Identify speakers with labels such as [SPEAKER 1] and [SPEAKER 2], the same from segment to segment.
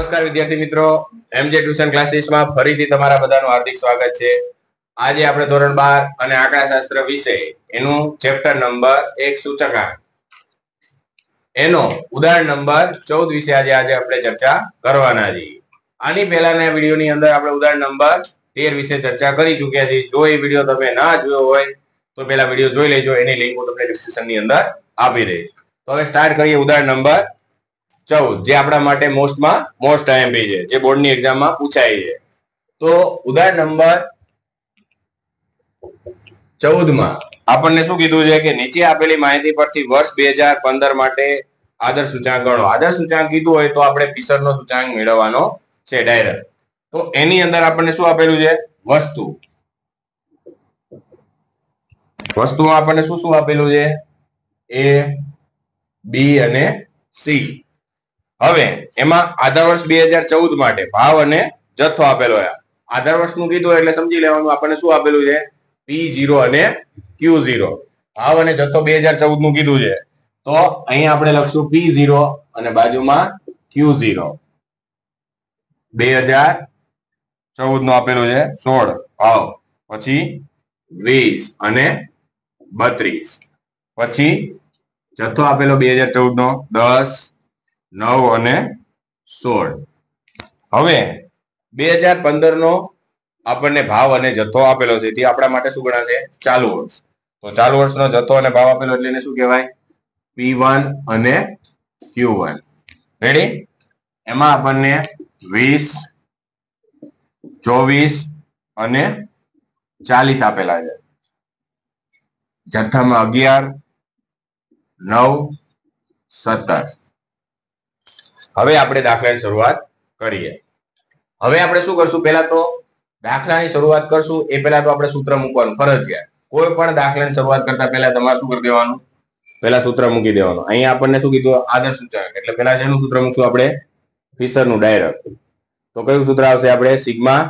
[SPEAKER 1] નમસ્કાર વિદ્યાર્થી મિત્રો, એમજે ટ્યુશન ક્લાસીસમાં ફરીથી તમારા બધાનું હાર્દિક સ્વાગત છે. આજે આપણે ધોરણ 12 અને આંકડાશાસ્ત્ર વિષય એનું ચેપ્ટર નંબર 1 સૂચકાંક એનો ઉદાહરણ નંબર 14 વિશે આજે આપણે ચર્ચા કરવાના છીએ. આની પહેલાના વિડીયોની અંદર આપણે ઉદાહરણ નંબર 13 વિશે ચર્ચા કરી ચૂક્યા છીએ. જો એ વિડીયો તમે ના જોયો હોય તો પહેલા વિડીયો જોઈ લેજો, એની લિંક હું તમને ડિસ્ક્રિપ્શનની અંદર આપી દઈશ. તો હવે સ્ટાર્ટ કરીએ ઉદાહરણ નંબર 14, જે આપણા માટે મોસ્ટ આઈએમપી છે, જે બોર્ડની એક્ઝામમાં પૂછાય છે. તો ઉદાહરણ નંબર 14 માં આપણને શું કીધું છે કે નીચે આપેલી માહિતી પરથી વર્ષ 2015 માટે આદર્શ સૂચાંક ગણો. આદર્શ સૂચાંક કીધું હોય તો આપણે ફિશરનો સૂચાંક મેળવવાનો છે ડાયરેક્ટ. તો એની અંદર આપણને શું આપેલું છે? વસ્તુમાં આપણને શું શું આપેલું છે? A, B અને C. હવે એમાં આધાર વર્ષ 2014 માટે ભાવ અને જથ્થો આપેલો છે. આધાર વર્ષનું કીધું એટલે સમજી લેવાનું આપણને શું આપેલું છે? P0 અને Q0. ભાવ અને જથ્થો 2014 નું કીધું છે, તો અહીંયા આપણે લખશું P0 અને બાજુમાં Q0. 2014 નું આપેલું છે 16 ભાવ, પછી 20 અને 32, પછી જથ્થો આપેલો 2014 નો 10, 9 અને 16. હવે 2015 નો આપણને ભાવ અને જથ્થો આપેલો છે, તે આપણા માટે શું ગણાશે? ચાલુ વર્ષ. તો ચાલુ વર્ષનો જથ્થો અને ભાવ આપેલો એટલે એને શું કહેવાય? P1 અને Q1. રેડી? એમાં આપણને 20, 24 અને 40 આપેલા છે. જથ્થામાં 11, 9, 17. હવે આપણે દાખલાની શરૂઆત કરીએ. હવે આપણે શું કરશું? પહેલા તો દાખલાની શરૂઆત કરશું એ પહેલા તો આપણે સૂત્ર મૂકવાનું ફરજિયાત. કોઈ પણ દાખલાની શરૂઆત કરતા પહેલા તમારે શું કરી દેવાનું? પહેલા સૂત્ર મૂકી દેવાનું. અહીંયા આપણને શું કીધું? આદર્શ સૂચાંક. એટલે પહેલા શેનું સૂત્ર મૂકશું આપણે? ફિશરનું ડાયરેક્ટ. તો કયું સૂત્ર આવશે? આપણે સિગ્મા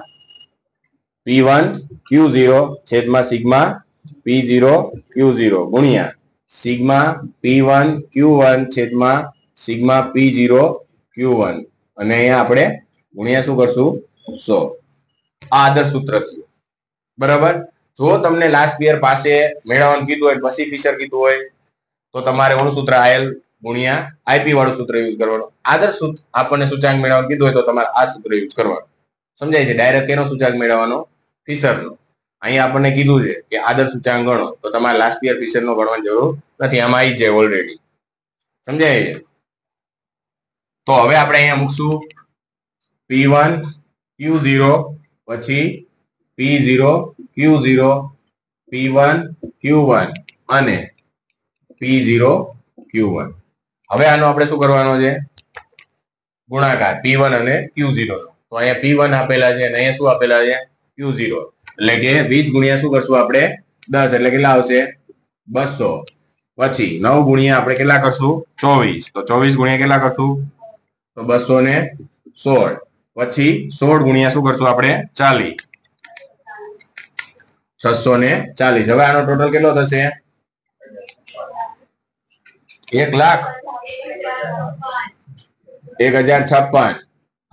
[SPEAKER 1] P1 Q0 છેદમાં સિગ્મા P0 Q0 ગુણ્યા સિગ્મા P1 Q1 છેદમાં સિગ્મા P0 Q1, અને અહીંયા આપણે ગુણ્યા શું કરશું? 100. આ આદર્શ સૂત્ર થયું. બરાબર? જો તમને લાસ્ટ યર પાસે મેળવવાનું કીધું હોય, પછી ફિશર કીધું હોય, તો તમારે ઓનું સૂત્ર IL ગુણ્યા IP વાળું સૂત્ર યુઝ કરવાનું. આદર્શ આપણને સૂચાંક મેળવવાનું કીધું હોય તો તમારે આ સૂત્ર યુઝ કરવાનું. સમજાય છે? ડાયરેક્ટ એનો સૂચાંક મેળવવાનો? ફિશરનો. અહીંયા આપણને કીધું છે કે આદર્શ સૂચાંક ગણો, તો તમારે લાસ્ટ યર ફિશરનો ગણવાની જરૂર નથી, આમાં આવી જાય ઓલરેડી. સમજાય છે? તો હવે આપણે અહીંયા મૂકશું P1 Q0, પછી P0 Q0, P1 Q1 અને P0 Q1. હવે આનો આપણે શું કરવાનો છે? ગુણાકાર P1 અને Q0 નો. તો અહીંયા P1 આપેલા છે અને અહીંયા શું આપેલા છે? Q0. એટલે કે 20 ગુણ્યા શું કરશું આપણે? 10, એટલે કેટલા આવશે? 200. પછી 9 ગુણ્યા આપણે કેટલા કરશું? 24. તો 24 ગુણ્યા કેટલા કરશું? તો 216. પછી 16 ગુણ્યા શું કરશું આપણે? 40. 640. હવે આનો ટોટલ કેટલો થશે? 1,1056.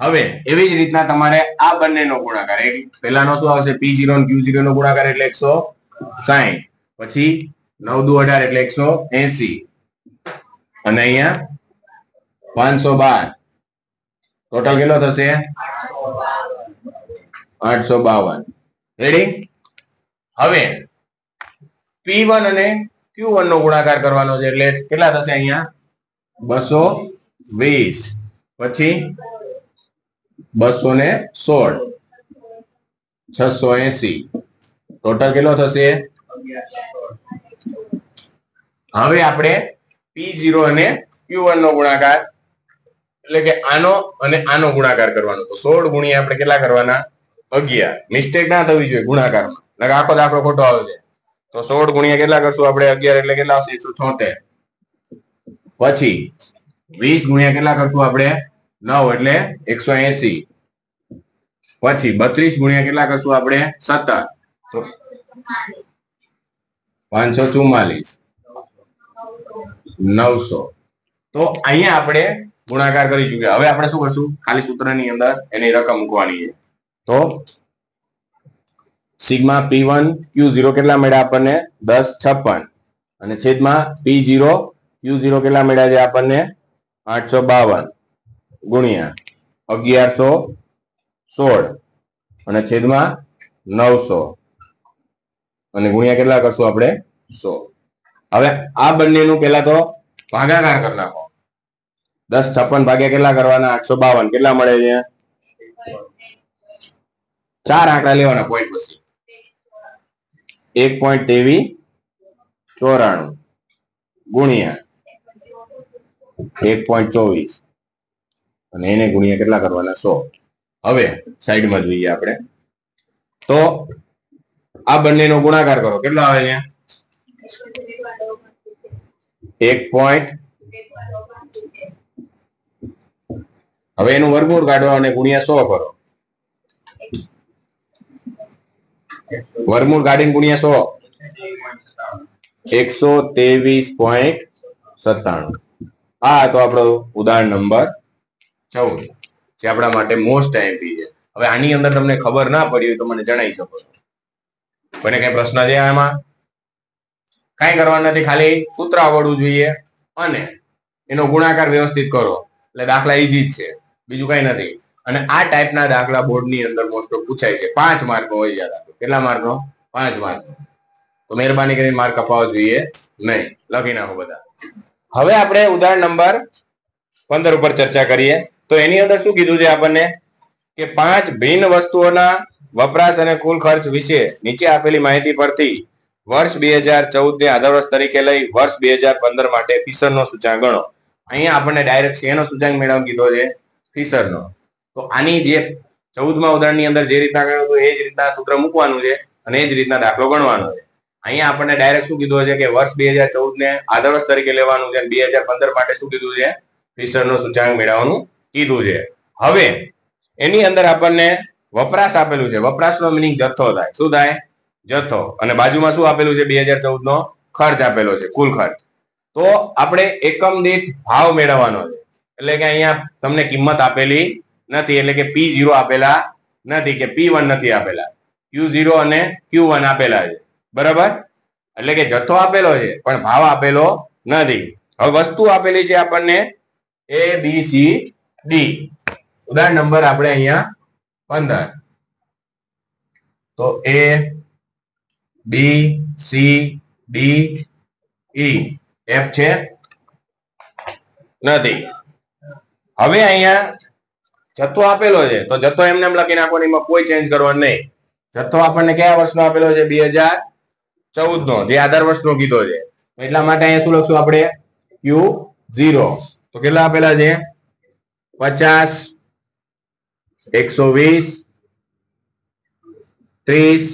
[SPEAKER 1] હવે એવી જ રીતના તમારે આ બંનેનો ગુણાકાર, પહેલાનો શું આવશે? P0 અને Q0 નો ગુણાકાર એટલે 160. પછી 9 દુ 18 એટલે 180, અને અહીંયા 512. ટોટલ કેટલો થશે? 852. રેડી? હવે P1 અને Q1 નો ગુણાકાર કરવાનો છે, એટલે કેટલા થશે? અહીંયા 220, પછી 216, 680. ટોટલ કેટલો થશે? હવે આપણે P0 અને Q1 નો ગુણાકાર, એટલે કે આનો અને આનો ગુણાકાર કરવાનો. તો 16 ગુણ્યા આપણે કેટલા કરવાના? 11. મિસ્ટેક ના થવી જોઈએ ગુણાકારમાં, એટલે આખો દાખલો ખોટો આવે છે. તો 16 ગુણ્યા કેટલા કરશું આપણે? 11, એટલે કેટલા આવશે? 176. પછી 20 ગુણ્યા કેટલા કરશું આપણે? 9, એટલે 180. પછી 32 ગુણ્યા કેટલા કરશું આપણે? 17, તો 544, 900. તો અહીંયા આપણે ગુણાકાર કરી ચૂક્યા. હવે આપણે શું કરશું? ખાલી સૂત્રની અંદર એની રકમ મૂકવાની છે. તો સિગ્મા P1 Q0 કેટલા મળ્યા આપણને? 1056 અને છેદમાં P0 Q0 કેટલા મળ્યા છે આપણને? 852 ગુણ્યા 1116 અને છેદમાં 900 અને ગુણ્યા કેટલા કરશું આપણે? 100. હવે આ બંનેનું પેલા તો ભાગાકાર કરી નાખો. 1056 ભાગ્યા કેટલા કરવાના? 852 કેટલા મળે છે? 4 આંકડા લેવાના પોઈન્ટ પછી 1.2394 ગુણ્યા 1.24 અને એને ગુણ્યા કેટલા કરવાના? 100. હવે સાઈડમાં જોઈએ આપણે તો આ બંનેનો ગુણાકાર કરો. કેટલો આવે છે? 1. હવે એનું વર્ગમૂળ કાઢવા અને ગુણ્યા 100 કરો. વર્ગમૂળ કાઢીને ગુણ્યા 100 123.97. આ તો આપણો ઉદાહરણ નંબર 14 જે આપણા માટે મોસ્ટ આઈએમપી છે. હવે આની અંદર તમને ખબર ના પડી હોય તો મને જણાવી શકો છો. કોઈને કઈ પ્રશ્ન છે આમાં? કઈ કરવાનું નથી, ખાલી સૂત્ર આવડવું જોઈએ અને એનો ગુણાકાર વ્યવસ્થિત કરો એટલે દાખલા ઈઝી જ છે, બીજું કઈ નથી. અને આ ટાઈપના દાખલા બોર્ડની અંદર મોસ્ટ ઓફ પૂછાય છે. 5 માર્કનો હોય યાદ રાખો. કેટલા માર્કનો? 5 માર્કનો. તો મહેરબાની કરીને માર્ક અપાવવા જોઈએ નહીં. લખી નાખો બધા. હવે આપણે ઉદાહરણ નંબર 15 ઉપર ચર્ચા કરીએ. તો એની અંદર શું કીધું છે આપણને કે 5 ભિન્ન વસ્તુઓના વપરાશ અને કુલ ખર્ચ વિશે નીચે આપેલી માહિતી પરથી વર્ષ 2014 ને આધાર વર્ષ તરીકે લઈ વર્ષ 2015 માટે ફિશરનો સૂચાંક ગણો. અહીંયા આપણને ડાયરેક્ટ શેનો સૂચાંક મેળવવાનો કીધો છે? ફિશરનો. તો આની જે 14મા ઉદાહરણની અંદર જે રીતના ગણ્યું હતું એ જ રીતના સૂત્ર મૂકવાનું છે અને એ જ રીતના દાખલો ગણવાનો છે. અહીંયા આપણને ડાયરેક્ટ શું કીધું છે કે વર્ષ 2014 ને આધાર વર્ષ તરીકે લેવાનું છે અને 2015 માટે શું કીધું છે? ફિશરનો સૂચાંક મેળવવાનું કીધું છે. હવે એની અંદર આપણને વપરાશ આપેલું છે. વપરાશનો મિનિંગ જથ્થો થાય. શું થાય? જથ્થો. અને બાજુમાં શું આપેલું છે? 2014 નો ખર્ચ આપેલો છે, કુલ ખર્ચ. તો આપણે એકમ દીઠ ભાવ મેળવવાનો છે. એટલે કે અહીંયા તમને કિંમત આપેલી નથી, એટલે કે P0 આપેલા નથી કે P1 નથી આપેલા, Q0 અને Q1 આપેલા છે. બરાબર? એટલે કે જથ્થો આપેલો છે પણ ભાવ આપેલો નથી. હવે વસ્તુ આપેલી છે આપણને A B C D. ઉદાહરણ નંબર આપણે અહીંયા 15. તો A B C D E F છે નથી. હવે અહીંયા જથ્થો આપેલો છે તો જથ્થો એમને એમ લખી નાખવાનો, એમાં કોઈ ચેન્જ કરવાનું નહીં. જથ્થો આપણને કયા વર્ષનો આપેલો છે? 2014 નો, જે આધાર વર્ષનો કીધો છે. એટલા માટે અહીંયા શું લખશું આપણે? Q0. તો કેટલા આપેલા છે? 50, 120, 30,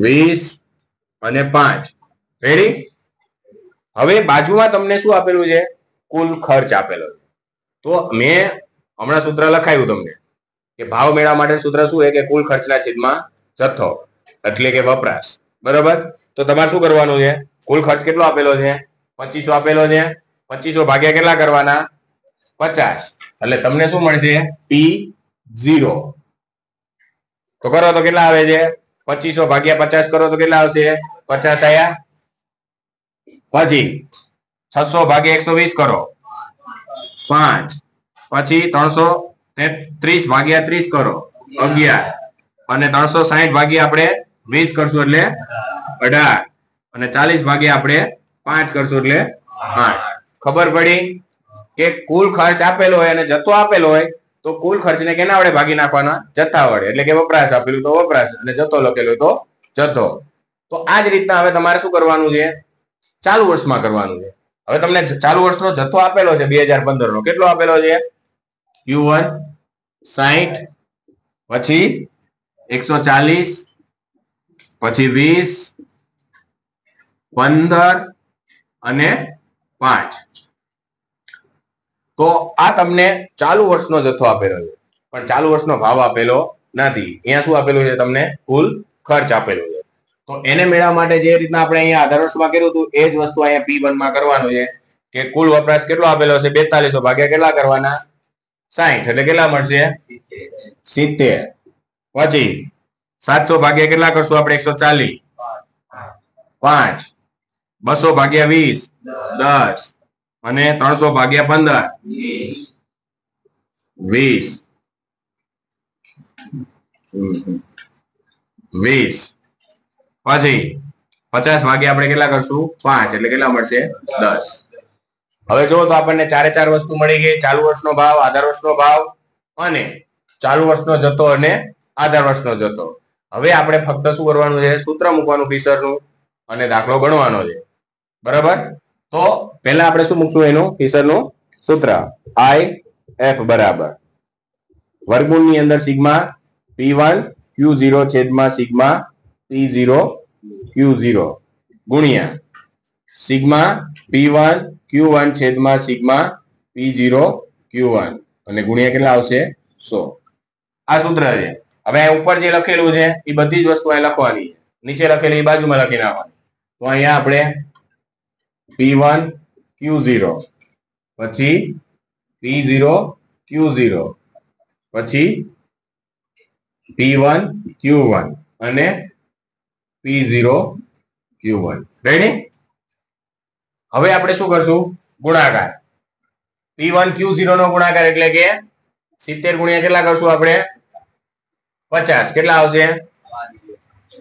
[SPEAKER 1] 20 અને 5. રેડી? હવે બાજુમાં તમને શું આપેલું છે? કુલ ખર્ચ આપેલો છે. તો મેં હમણાં સૂત્ર લખાયું તમને કે ભાવ મેળવવા માટે સૂત્ર શું છે કે કુલ ખર્ચના છેદમાં જથ્થો એટલે કે વપરાશ. બરાબર? તો તમારે શું કરવાનું છે? કુલ ખર્ચ કેટલો આપેલો છે? 2500 આપેલો છે. 2500 ભાગ્યા કેટલા કરવાના? 50. એટલે તમને શું મળશે? P0. તો કરો તો કેટલા આવે છે? 2500 ભાગ્યા 50 કરો તો કેટલા આવશે? 50 આયા. પછી 600 ભાગ્યા 120 કરો 5. પછી 330 ભાગ્યા 30 કરો 11 અને 360 ભાગ્યા આપણે 20 કરશું એટલે 18 અને 40 ભાગ્યા આપણે 5 કરશું એટલે 8. ખબર પડી કે કુલ ખર્ચ આપેલો હોય અને જથ્થો આપેલો હોય તો કુલ ખર્ચને કેના વડે ભાગી નાખવાના? જથ્થા વડે. એટલે કે વપરાશ આપેલું તો વપરાશ અને જથ્થો લખેલો તો જથ્થો. તો આ જ રીતના હવે તમારે શું કરવાનું છે? ચાલુ વર્ષમાં કરવાનું છે. હવે તમને ચાલુ વર્ષનો જથ્થો આપેલો છે 2015 નો. કેટલો આપેલો છે? Q1 60, પછી 140, પછી 20, 15 અને 5. તો આ તમને ચાલુ વર્ષનો જથ્થો આપેલો છે પણ ચાલુ વર્ષનો ભાવ આપેલો નથી. અહીંયા શું આપેલું છે? તમને કુલ ખર્ચ આપેલો છે. તો એને મેળવવા માટે જે રીતના આપણે અહીંયા આધાર વર્ષમાં કર્યું હતું એ જ વસ્તુ અહીંયા P1 માં કરવાનું છે. કે કુલ વપરાશ કેટલો આપેલો છે 4200 ભાગ્યા કેટલા કરવાના 60 એટલે કેટલા મળશે 70. પછી 700 ભાગ્યા કેટલા કરશું આપણે 140 5 200 ભાગ્યા 20 10 અને 300 ભાગ્યા 15 20 20 પછી 50 ભાગ્યા આપણે કેટલા કરશું 5 એટલે કેટલા મળશે 10. હવે જો તો આપણને ચારે ચાર વસ્તુ મળી ગઈ. ચાલુ વર્ષનો ભાવ, આધાર વર્ષનો ભાવ અને ચાલુ વર્ષનો જથ્થો અને આધાર વર્ષનો જથ્થો. હવે આપણે ફક્ત શું કરવાનું છે સૂત્ર મૂકવાનું ફીસરનું અને દાખલો ગણવાનો છે. બરાબર. તો પહેલા આપણે શું મૂકશું એનું ફીસરનું સૂત્ર આઈ એફ બરાબર વર્ગમૂળની અંદર સિગ્મા P1 Q0 છેદમાં સિગ્મા P0 Q0 ગુણ્યા સિગ્મા P1 Q1 છેદમાં સિગ્મા P0 Q1 અને ગુણ્યા કેટલા આવશે 100. આ સૂત્ર છે. હવે ઉપર જે લખેલું છે એ બધી જ વસ્તુ અહીં લખવાની છે. નીચે લખેલી બાજુમાં લખી નાખવાની. તો અહીંયા આપણે P1 Q0 પછી P0 Q0 પછી P1 Q1 અને P0 Q1 રેડી. હવે આપણે શું કરશું ગુણાકાર. P1 Q0 નો ગુણાકાર એટલે કે 70 ગુણ્યા કેટલા કરશું આપણે 50 કેટલા આવશે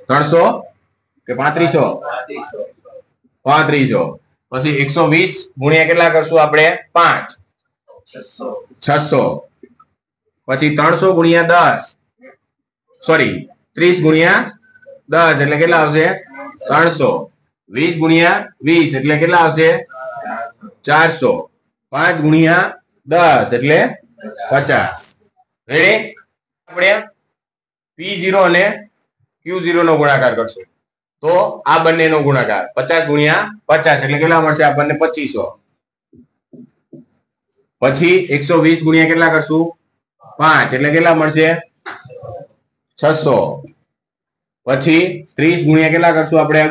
[SPEAKER 1] 300 કે 3500 3500. પછી 120 ગુણ્યા કેટલા કરશું આપણે 5 600. પછી 300 ગુણ્યા 10 સોરી 30 ગુણ્યા 10 એટલે કેટલા આવશે 300. 20 ગુણ્યા 20 એટલે કેટલા આવશે 400. 5 ગુણ્યા 10 એટલે 50. રેડી. આપણે P0 અને Q0 નો ગુણાકાર કરશું. તો આ બંનેનો ગુણાકાર 50 ગુણ્યા 50 એટલે કેટલા મળશે આપણને 2500. પછી 120 ગુણ્યા કેટલા કરશું 5 એટલે કેટલા મળશે 600. પછી 30 ગુણ્યા કેટલા કરશું આપણે 11.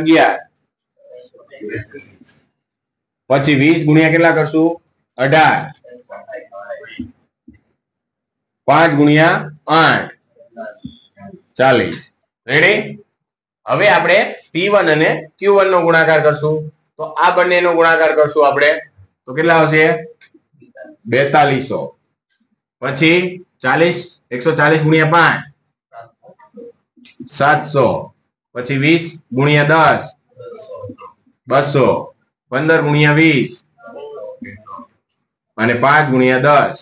[SPEAKER 1] પછી 20 ગુણ્યા કેટલા કરશું 18. 5 ગુણ્યા 8 40. રેડી. હવે આપણે P1 અને Q1 નો ગુણાકાર કરશું. તો આ બંનેનો ગુણાકાર કરશું આપણે તો કેટલા આવશે 4200. પછી 40 140 ગુણ્યા 5 700. પછી 20 ગુણ્યા 10 200. 15 ગુણ્યા 20 અને 5 ગુણ્યા 10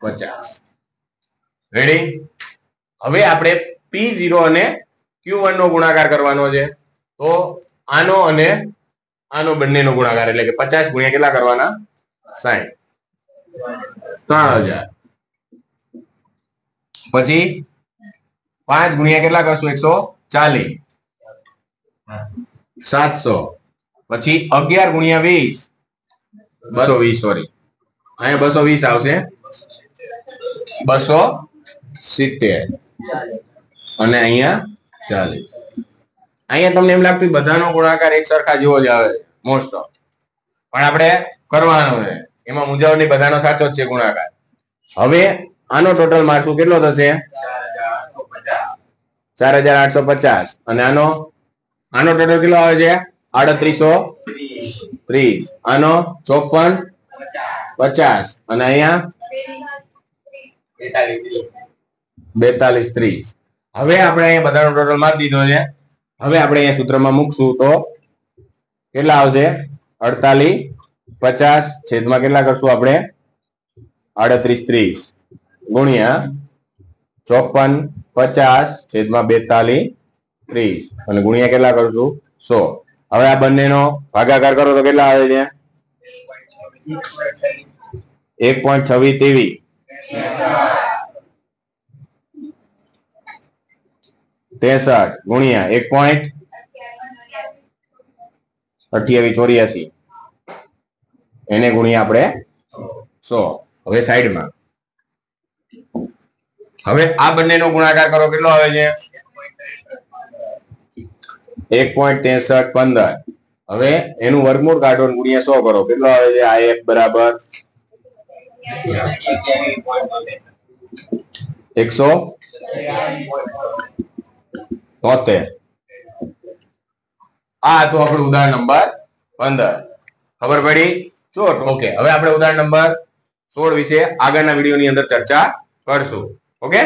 [SPEAKER 1] 50. રેડી. હવે આપણે P0 અને Q1 નો ગુણાકાર કરવાનો છે. તો આનો અને આનો બંનેનો ગુણાકાર એટલે કે 50 ગુણ્યા કેટલા કરવાના 60 3000. પછી 5 ગુણ્યા કેટલા કરશું 140 700. પછી 11 ગુણ્યા 20 220 સોરી અહીંયા 220 આવશે 270 અને અહીંયા 40. અહીંયા તમને એમ લાગતું બધાનો ગુણાકાર એક સરખા જેવો જ આવે મોસ્ટ ઓફ પણ આપણે કરવાનો છે એમાં મૂંઝવણની બધાનો સાચો જ છે ગુણાકાર. હવે આનો ટોટલ માર્કસ કેટલો થશે 4850 અને આનો ટોટલ કેટલો આવે છે 3830. આનો 5450 અને અહીંયા 4230. હવે આપણે અહીંયા બધાનો ટોટલ મારી દીધો છે. હવે આપણે અહીંયા સૂત્રમાં મૂકશું તો કેટલા આવશે 4850 છેદમાં કેટલા કરશું આપણે 3830 ગુણ્યા 5450 છેદમાં 4230 અને ગુણ્યા કેટલા કરશું 100. હવે આ બંનેનો ભાગાકાર કરો તો કેટલા આવે છે 1.2623 63 ગુણ્યા 1.2884 એને ગુણ્યા આપણે 100. હવે સાઈડમાં હવે આ બંનેનો ગુણાકાર કરો કેટલો આવે છે 1.6315 હવે એનું વર્ગમૂળ કાઢો ને ગુણ્યા 100 કરો, કેટલો આવે છે? IF બરાબર 173. આ હતું આપણું ઉદાહરણ નંબર 15. ખબર પડી? ચોટ. ઓકે, હવે આપણે ઉદાહરણ નંબર 16 વિશે આગળના વિડીયોની અંદર ચર્ચા કરશું. ઓકે.